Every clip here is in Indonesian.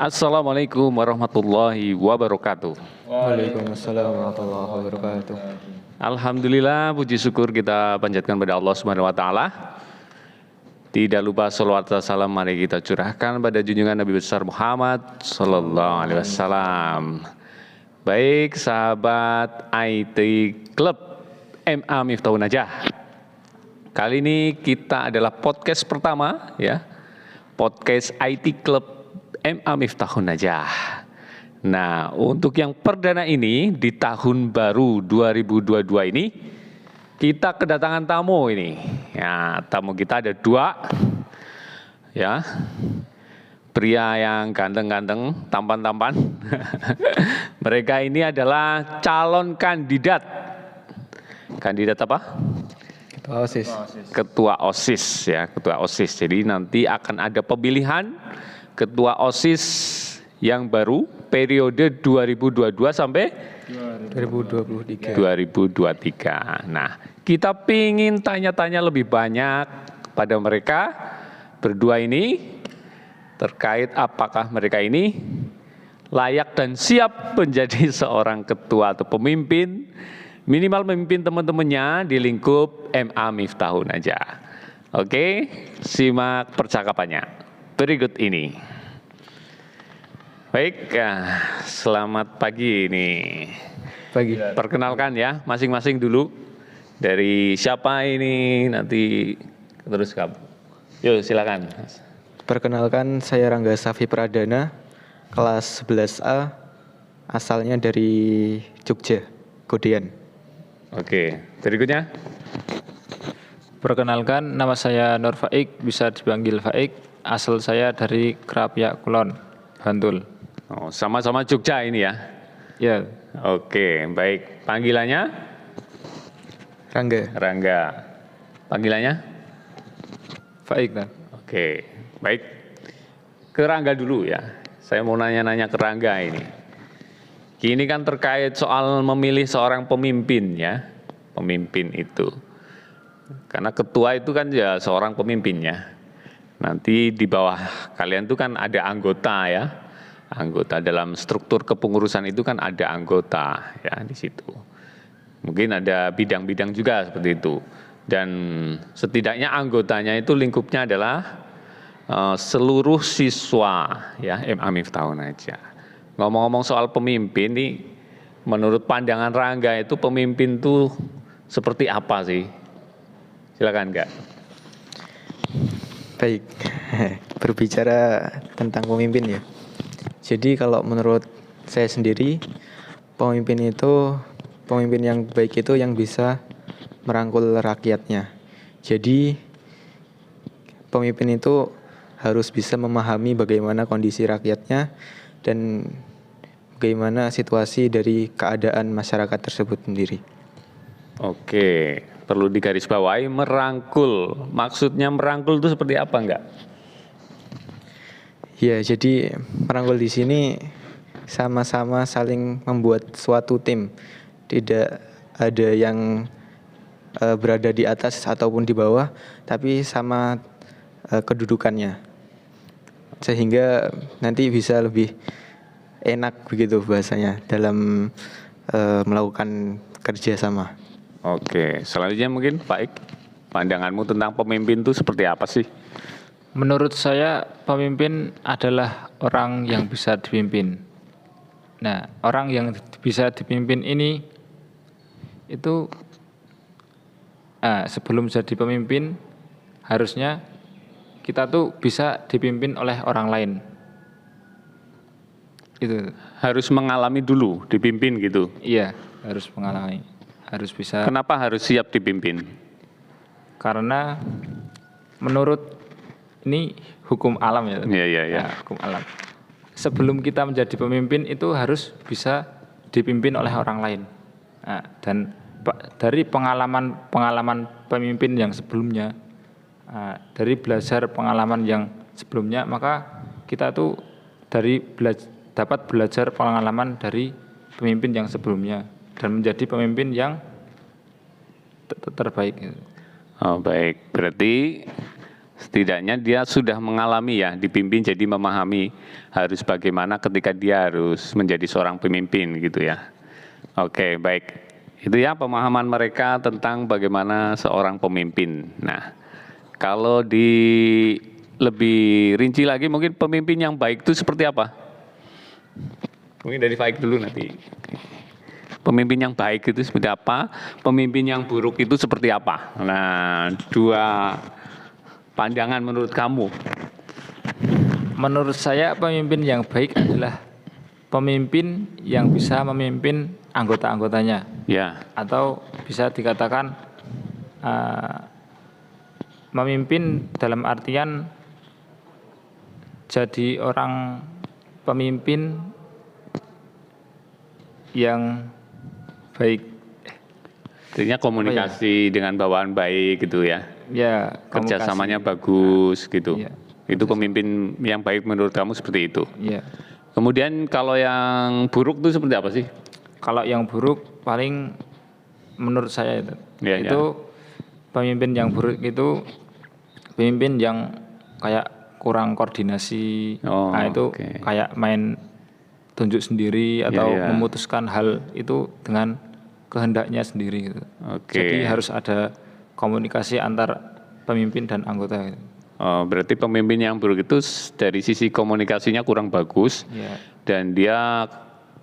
Assalamualaikum warahmatullahi wabarakatuh. Waalaikumsalam warahmatullahi wabarakatuh. Alhamdulillah, puji syukur kita panjatkan pada Allah Subhanahu wa taala. Tidak lupa sholawat dan salam mari kita curahkan pada junjungan Nabi besar Muhammad sallallahu alaihi wasallam. Baik, sahabat IT Club MA Miftahun Najah. Kali ini kita adalah podcast pertama ya. Podcast IT Club MA Miftahun Najah. Nah, untuk yang perdana ini di tahun baru 2022 ini kita kedatangan tamu ini. Ya, tamu kita ada dua. Ya. Pria yang ganteng-ganteng, tampan-tampan. Mereka ini adalah calon kandidat. Kandidat apa? Ketua OSIS. Ketua OSIS ya, ketua OSIS. Jadi nanti akan ada pemilihan ketua OSIS yang baru periode 2022 sampai 2023. Nah, kita pingin tanya-tanya lebih banyak pada mereka berdua ini terkait apakah mereka ini layak dan siap menjadi seorang ketua atau pemimpin, minimal memimpin teman-temannya di lingkup MA Miftahun Najah. Oke, simak percakapannya berikut ini. Baik, selamat pagi nih. Pagi. Perkenalkan ya, masing-masing dulu. Dari siapa ini nanti terus kamu. Yuk, silakan. Perkenalkan, saya Rangga Safi Pradana, kelas 11A, asalnya dari Jogja, Godean. Oke, berikutnya. Perkenalkan, nama saya Nur Faik, bisa dipanggil Faik. Asal saya dari Krapyak Kulon, Bantul. Oh, sama-sama Jogja ini ya. Ya, Oke, baik. Panggilannya? Rangga. Rangga. Panggilannya? Faik kan? Oke, baik. Ke Rangga dulu ya. Saya mau nanya-nanya ke Rangga ini. Ini kan terkait soal memilih seorang pemimpin ya. Pemimpin itu. Karena ketua itu kan ya seorang pemimpinnya. Nanti di bawah kalian itu kan ada anggota ya. Anggota dalam struktur kepengurusan itu kan ada anggota ya di situ. Mungkin ada bidang-bidang juga seperti itu. Dan setidaknya anggotanya itu lingkupnya adalah seluruh siswa ya MA Miftahun Najah. Ngomong-ngomong soal pemimpin nih, menurut pandangan Rangga itu pemimpin itu seperti apa sih? Silakan Kak. Baik, berbicara tentang pemimpin ya. Jadi kalau menurut saya sendiri, pemimpin yang baik itu yang bisa merangkul rakyatnya. Jadi pemimpin itu harus bisa memahami bagaimana kondisi rakyatnya dan bagaimana situasi dari keadaan masyarakat tersebut sendiri. Oke, perlu digarisbawahi merangkul. Maksudnya merangkul itu seperti apa enggak? Ya, jadi merangkul di sini sama-sama saling membuat suatu tim. Tidak ada yang berada di atas ataupun di bawah, tapi sama kedudukannya. Sehingga nanti bisa lebih enak begitu bahasanya dalam melakukan kerjasama. Oke, selanjutnya mungkin Pak Ik, pandanganmu tentang pemimpin itu seperti apa sih? menurut saya pemimpin adalah orang yang bisa dipimpin. Nah, orang yang bisa dipimpin ini itu sebelum jadi pemimpin harusnya kita tuh bisa dipimpin oleh orang lain. Itu Harus mengalami dulu dipimpin gitu. iya, harus mengalami. Harus bisa. Kenapa harus siap dipimpin? Karena menurut ini hukum alam ya. Iya. Nah, hukum alam. Sebelum kita menjadi pemimpin itu harus bisa dipimpin oleh orang lain. Nah, dan dari pengalaman pemimpin yang sebelumnya, dari belajar pengalaman yang sebelumnya, maka kita tuh dapat belajar pengalaman dari pemimpin yang sebelumnya dan menjadi pemimpin yang terbaik. Oh, baik, berarti Setidaknya dia sudah mengalami ya, dipimpin jadi memahami harus bagaimana ketika dia harus menjadi seorang pemimpin gitu ya. Oke, baik. Itu ya pemahaman mereka tentang bagaimana seorang pemimpin. Nah, kalau lebih rinci lagi mungkin pemimpin yang baik itu seperti apa? Mungkin dari Faik dulu nanti. Pemimpin yang baik itu seperti apa? Pemimpin yang buruk itu seperti apa? Nah, dua pandangan menurut kamu. Menurut saya pemimpin yang baik adalah pemimpin yang bisa memimpin anggota-anggotanya, Ya, atau bisa dikatakan memimpin dalam artian jadi orang pemimpin yang baik. artinya komunikasi dengan bawaan baik gitu ya. Ya, Kerjasamanya komunikasi. bagus gitu. Iya. Itu pemimpin yang baik menurut kamu seperti itu. Ya. Kemudian kalau yang buruk itu seperti apa sih? Kalau yang buruk paling menurut saya itu, Ya, itu pemimpin yang buruk itu pemimpin yang kayak kurang koordinasi. Oh, Nah, itu oke. kayak main tunjuk sendiri atau ya. memutuskan hal itu dengan kehendaknya sendiri gitu. Oke. Jadi harus ada komunikasi antar pemimpin dan anggota gitu. Oh, berarti pemimpin yang buruk itu dari sisi komunikasinya kurang bagus Ya. dan dia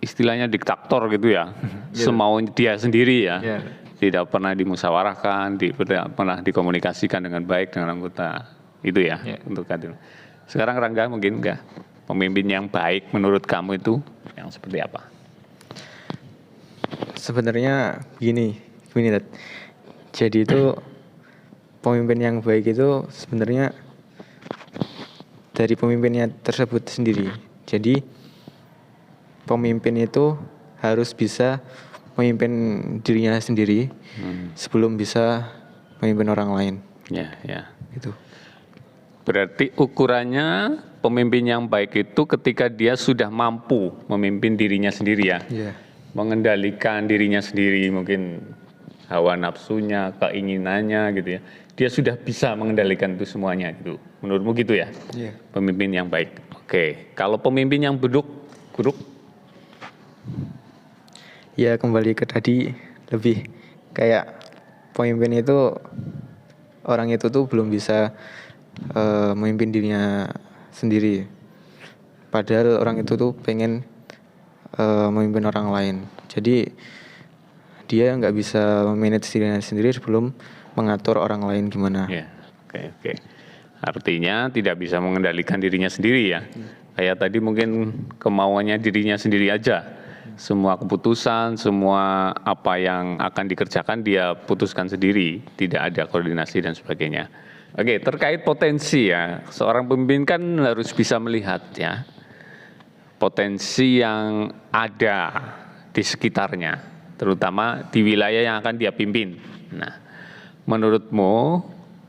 istilahnya diktator gitu ya, semau dia sendiri ya, Ya. tidak pernah dimusyawarahkan, tidak pernah dikomunikasikan dengan baik dengan anggota, itu ya, Ya. untuk Kadin. Sekarang Rangga mungkin enggak, pemimpin yang baik menurut kamu itu yang seperti apa? Sebenarnya begini Dad. Jadi itu pemimpin yang baik itu sebenarnya dari pemimpinnya tersebut sendiri. Jadi pemimpin itu harus bisa memimpin dirinya sendiri sebelum bisa memimpin orang lain. Ya, ya. Gitu. Berarti ukurannya pemimpin yang baik itu ketika dia sudah mampu memimpin dirinya sendiri ya. Iya. Mengendalikan dirinya sendiri, mungkin hawa nafsunya, keinginannya gitu ya. Dia sudah bisa mengendalikan itu semuanya gitu. Menurutmu gitu ya? Iya. Pemimpin yang baik. Oke. Kalau pemimpin yang buruk? Ya kembali ke tadi, lebih kayak pemimpin itu orang itu tuh belum bisa memimpin dirinya sendiri. Padahal orang itu tuh pengen memimpin orang lain. Jadi dia nggak bisa memanage dirinya sendiri sebelum mengatur orang lain gimana. Ya. Oke. Artinya tidak bisa mengendalikan dirinya sendiri ya. Kayak tadi mungkin kemauannya dirinya sendiri aja. Semua keputusan, semua apa yang akan dikerjakan dia putuskan sendiri, tidak ada koordinasi dan sebagainya. Oke, terkait potensi ya, seorang pemimpin kan harus bisa melihat ya potensi yang ada di sekitarnya, terutama di wilayah yang akan dia pimpin. Nah, menurutmu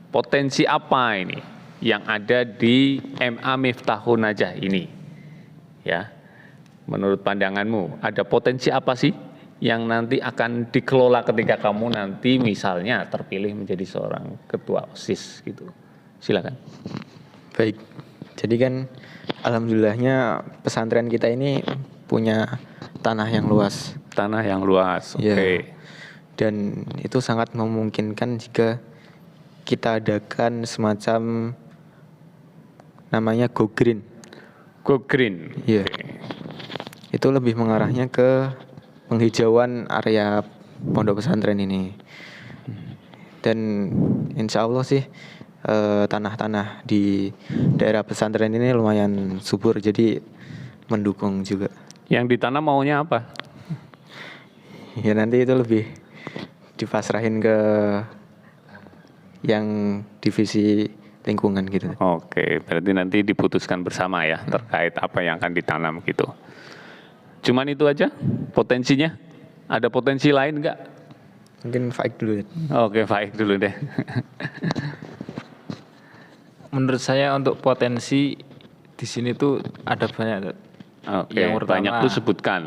potensi apa ini yang ada di MA Miftahun Najah ini? Ya. Menurut pandanganmu, ada potensi apa sih yang nanti akan dikelola ketika kamu nanti misalnya terpilih menjadi seorang ketua OSIS gitu? Silakan. Baik. Jadi kan alhamdulillahnya pesantren kita ini punya tanah yang luas. Tanah yang luas. Oke. Ya. Dan itu sangat memungkinkan jika kita adakan semacam namanya Go Green. Go Green. Iya. Itu lebih mengarahnya ke penghijauan area pondok pesantren ini. Dan insya Allah sih tanah-tanah di daerah pesantren ini lumayan subur, jadi mendukung juga. Yang ditanam maunya apa? Ya nanti itu lebih dipasrahin ke yang divisi lingkungan gitu. Oke, berarti nanti diputuskan bersama ya terkait apa yang akan ditanam gitu. Cuman itu aja potensinya? Ada potensi lain enggak? Mungkin Faik dulu. Oke, Faik dulu deh. Menurut saya untuk potensi di sini tuh ada banyak. Oke, Yang pertama, banyak tuh sebutkan.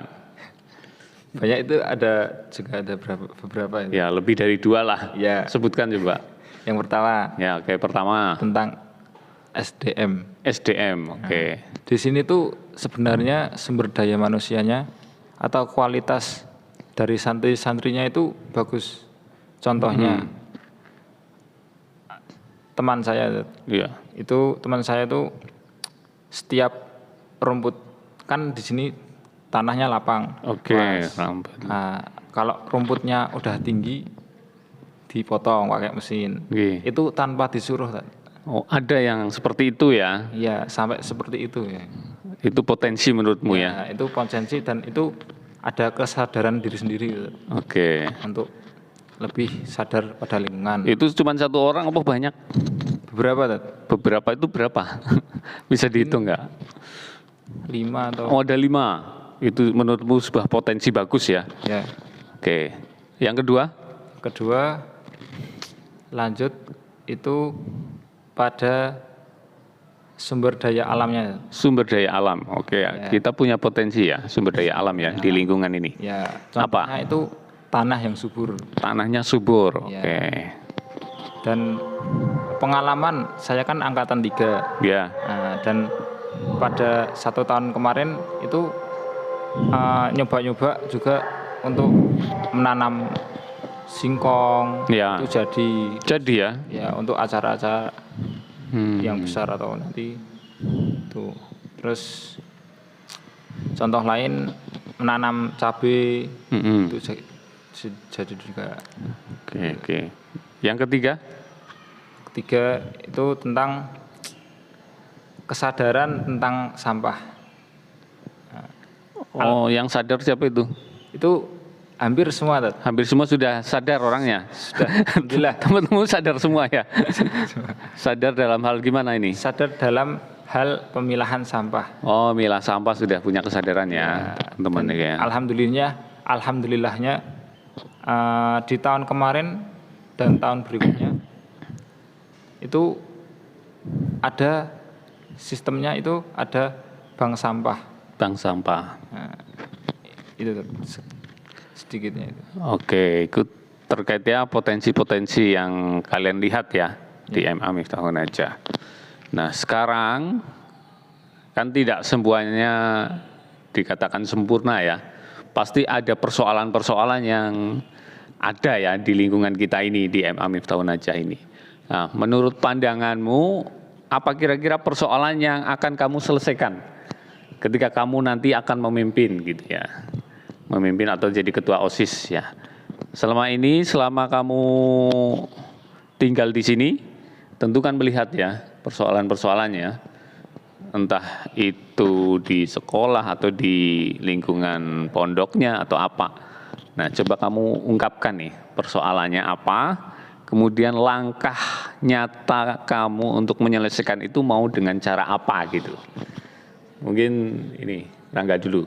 banyak itu ada juga ada beberapa itu. Ya, lebih dari 2 lah. Ya. Sebutkan coba. Yang pertama Ya, oke, pertama. tentang SDM. SDM, oke. Di sini tuh sebenarnya sumber daya manusianya atau kualitas dari santri-santrinya itu bagus. Contohnya teman saya Iya. itu teman saya tuh setiap rumput kan di sini tanahnya lapang. Oke, Mas. rambut. Nah, kalau rumputnya udah tinggi dipotong pakai mesin. Oke. Itu tanpa disuruh. Tat. Oh, ada yang seperti itu ya. Iya, sampai seperti itu ya. Itu potensi menurutmu ya. Nah, itu potensi dan itu ada kesadaran diri sendiri Tat. Oke. Untuk lebih sadar pada lingkungan. Itu cuma satu orang apa banyak? Beberapa Tat? Beberapa itu berapa? Bisa dihitung nggak? 5 atau Oh, ada 5. Itu menurutmu sebuah potensi bagus ya. ya. Oke. Yang kedua? Kedua, lanjut itu pada sumber daya alamnya. Sumber daya alam. Oke, kita punya potensi ya sumber daya alam ya di lingkungan ini. Ya, contohnya itu tanah yang subur. Tanahnya subur. Ya. Oke. Dan pengalaman saya kan angkatan 3. Ya. Nah, dan pada 1 tahun kemarin itu nyoba-nyoba juga untuk menanam singkong. Ya. Itu Jadi ya. ya untuk acara-acara yang besar atau nanti tuh. Terus contoh lain menanam cabai itu jadi juga. Oke. Yang ketiga? Ketiga itu tentang kesadaran tentang sampah. Oh, yang sadar siapa itu? Itu hampir semua Tat. Hampir semua sudah sadar orangnya. Sudah, alhamdulillah. Teman-teman sadar semua ya. Sadar dalam hal gimana ini? Sadar dalam hal pemilahan sampah. Oh, milah sampah sudah punya kesadaran ya, teman-teman ya. Alhamdulillahnya di tahun kemarin dan tahun berikutnya itu ada sistemnya, itu ada bank sampah. Bank sampah. Nah, itu sedikitnya itu. Oke, ikut terkait ya potensi-potensi yang kalian lihat ya di MA Miftahul Najah. Nah, sekarang kan tidak semuanya dikatakan sempurna ya. Pasti ada persoalan-persoalan yang ada ya di lingkungan kita ini, di MA Miftahul Najah ini. Nah, menurut pandanganmu, apa kira-kira persoalan yang akan kamu selesaikan ketika kamu nanti akan memimpin gitu ya? Memimpin atau jadi ketua OSIS ya. Selama kamu tinggal di sini, tentu kan melihat ya persoalan-persoalannya, entah itu di sekolah atau di lingkungan pondoknya atau apa. Nah, coba kamu ungkapkan nih persoalannya apa, kemudian langkah nyata kamu untuk menyelesaikan itu mau dengan cara apa gitu. Mungkin ini Rangga dulu.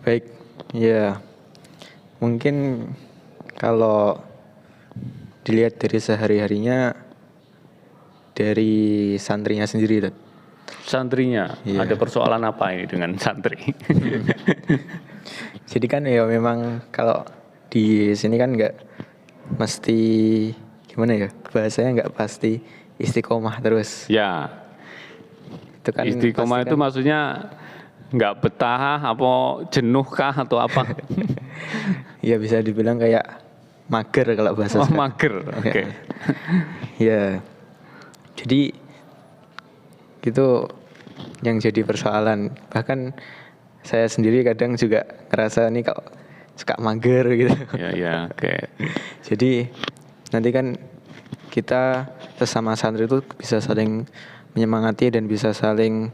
Baik, ya mungkin kalau dilihat dari sehari-harinya dari santrinya sendiri, Tat. Santrinya, Iya. ada persoalan apa ini dengan santri? Jadi kan ya memang kalau di sini kan nggak mesti gimana ya, bahasanya nggak pasti istiqomah terus. Ya, Itu kan istiqomah pasti itu kan, maksudnya nggak betah, apa jenuh kah atau apa? ya bisa dibilang kayak mager kalau bahasa Oh, sekarang. mager, oke. Ya, jadi itu yang jadi persoalan. Bahkan saya sendiri kadang juga ngerasa nih kok suka mager gitu. Ya, oke. Jadi nanti kan kita sesama santri itu bisa saling menyemangati dan bisa saling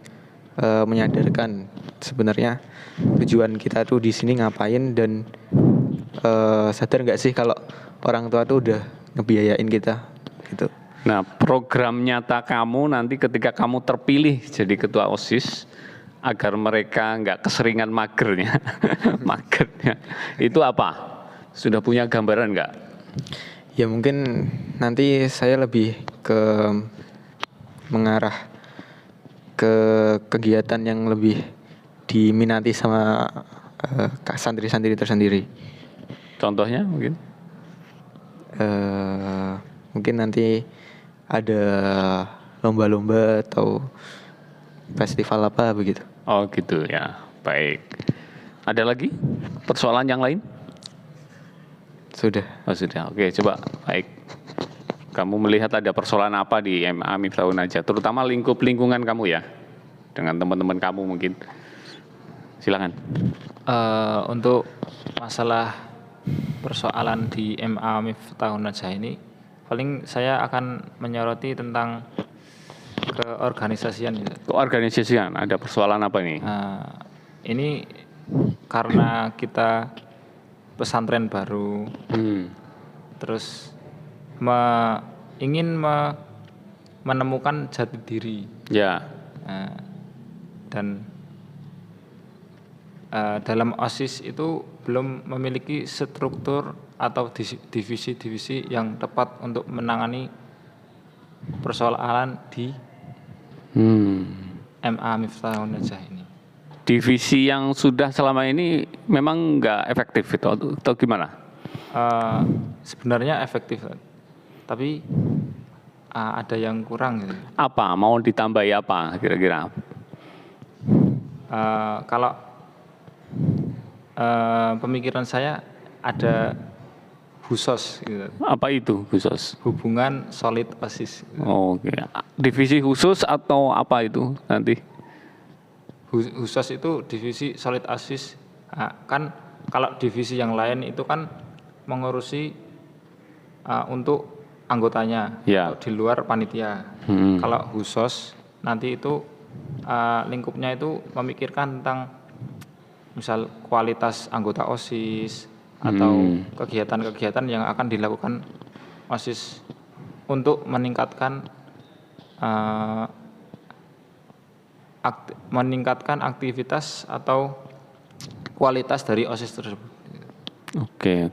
menyadarkan sebenarnya tujuan kita tuh di sini ngapain, dan sadar nggak sih kalau orang tua tuh udah ngebiayain kita gitu. Nah, program nyata kamu nanti ketika kamu terpilih jadi ketua OSIS agar mereka nggak keseringan magernya, itu apa? Sudah punya gambaran nggak? Ya mungkin nanti saya lebih ke mengarah ke kegiatan yang lebih diminati sama santri-santri tersendiri. Contohnya mungkin? Mungkin nanti ada lomba-lomba atau festival apa begitu. Oh gitu ya, baik. Ada lagi persoalan yang lain? Sudah. Oh sudah, oke coba, baik. Kamu melihat ada persoalan apa di MA Miftahun Najah, terutama lingkungan kamu ya, dengan teman-teman kamu mungkin. Silakan. Untuk masalah persoalan di MA Miftahun Najah ini, paling saya akan menyoroti tentang keorganisasian gitu. Keorganisasian, ada persoalan apa ini? Ini karena kita pesantren baru, terus ingin menemukan jati diri, Ya, dan dalam OSIS itu belum memiliki struktur atau divisi-divisi yang tepat untuk menangani persoalan di MA Miftahun Najah ini. divisi yang sudah selama ini memang nggak efektif itu atau gimana? Sebenarnya efektif, tapi ada yang kurang gitu. Apa? Mau ditambahi apa kira-kira? Kalau pemikiran saya ada khusus gitu. Apa itu khusus? Hubungan solid OSIS. Oke, divisi khusus atau apa itu nanti? Khusus itu divisi solid OSIS. Kan kalau divisi yang lain itu kan mengurusi untuk anggotanya Ya. atau di luar panitia. Kalau khusus nanti itu lingkupnya itu memikirkan tentang misal kualitas anggota OSIS atau kegiatan-kegiatan yang akan dilakukan OSIS untuk meningkatkan aktivitas atau kualitas dari OSIS tersebut. Oke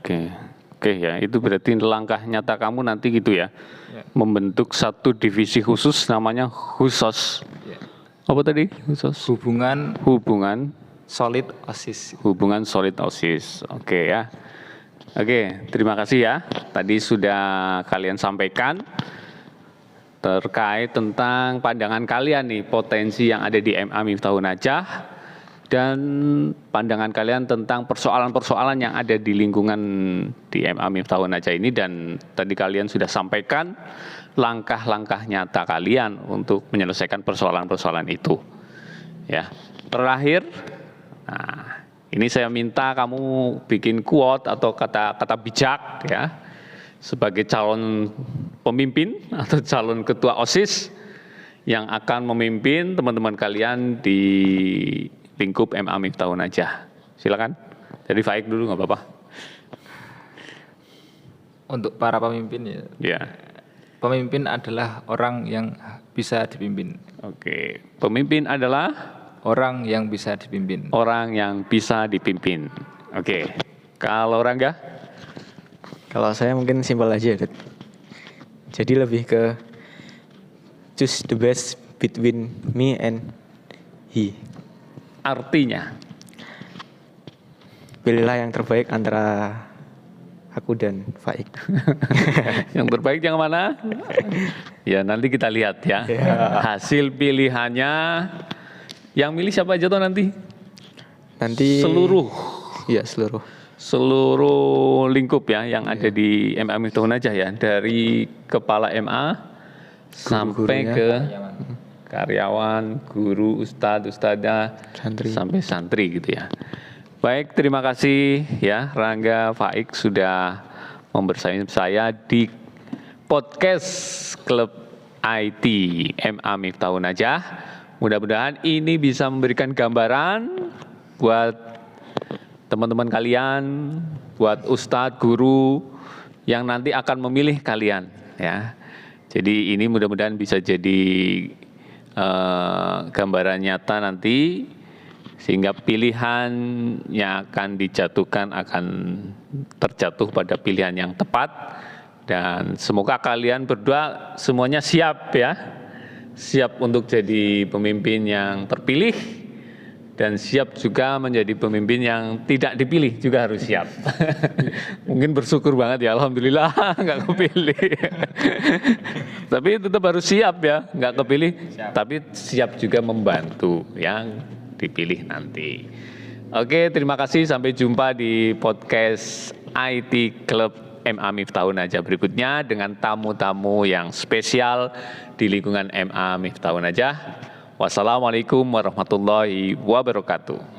ya, itu berarti langkah nyata kamu nanti gitu ya, Ya. membentuk satu divisi khusus namanya khusus. Ya. Apa tadi khusus? Hubungan solid OSIS. Hubungan solid OSIS. Oke ya. Oke, terima kasih ya. Tadi sudah kalian sampaikan terkait tentang pandangan kalian nih, potensi yang ada di MA Miftahun Najah dan pandangan kalian tentang persoalan-persoalan yang ada di lingkungan di MA Miftahun Najah ini, dan tadi kalian sudah sampaikan langkah-langkah nyata kalian untuk menyelesaikan persoalan-persoalan itu. Ya. Terakhir, nah, ini saya minta kamu bikin quote atau kata-kata bijak ya, sebagai calon pemimpin atau calon ketua OSIS yang akan memimpin teman-teman kalian di lingkup MA Miftahun Najah. Silakan. Jadi Faik dulu nggak apa-apa. Untuk para pemimpin ya. Ya. Pemimpin adalah orang yang bisa dipimpin. Oke. Pemimpin adalah Orang yang bisa dipimpin. orang yang bisa dipimpin. Oke. Kalau Rangga? Kalau saya mungkin simpel aja, Dad. Jadi lebih ke choose the best between me and he. Artinya? Pilihlah yang terbaik antara aku dan Faik. Yang terbaik yang mana? Ya nanti kita lihat ya. Hasil pilihannya. Yang milih siapa aja tuh nanti? Nanti Seluruh Iya, seluruh. seluruh lingkup ya yang ada di MA Miftahun Najah ya, dari kepala MA sampai Guru-gurunya. ke karyawan, guru, ustadzah, Santri. sampai santri gitu ya. Baik, terima kasih ya Rangga, Faik sudah membersama saya di podcast Klub IT MA Miftahun Najah. Mudah-mudahan ini bisa memberikan gambaran buat teman-teman kalian, buat ustadz, guru yang nanti akan memilih kalian ya. Jadi ini mudah-mudahan bisa jadi gambaran nyata nanti, sehingga pilihan yang akan dijatuhkan akan terjatuh pada pilihan yang tepat, dan semoga kalian berdua semuanya siap ya, siap untuk jadi pemimpin yang terpilih dan siap juga menjadi pemimpin yang tidak dipilih juga harus siap. Mungkin bersyukur banget ya, alhamdulillah nggak kepilih. Tapi tetap harus siap ya, nggak kepilih, tapi siap juga membantu yang dipilih nanti. Oke, terima kasih. Sampai jumpa di podcast IT Club MA Miftahun Najah berikutnya dengan tamu-tamu yang spesial di lingkungan MA Miftahun Najah. Wassalamualaikum warahmatullahi wabarakatuh.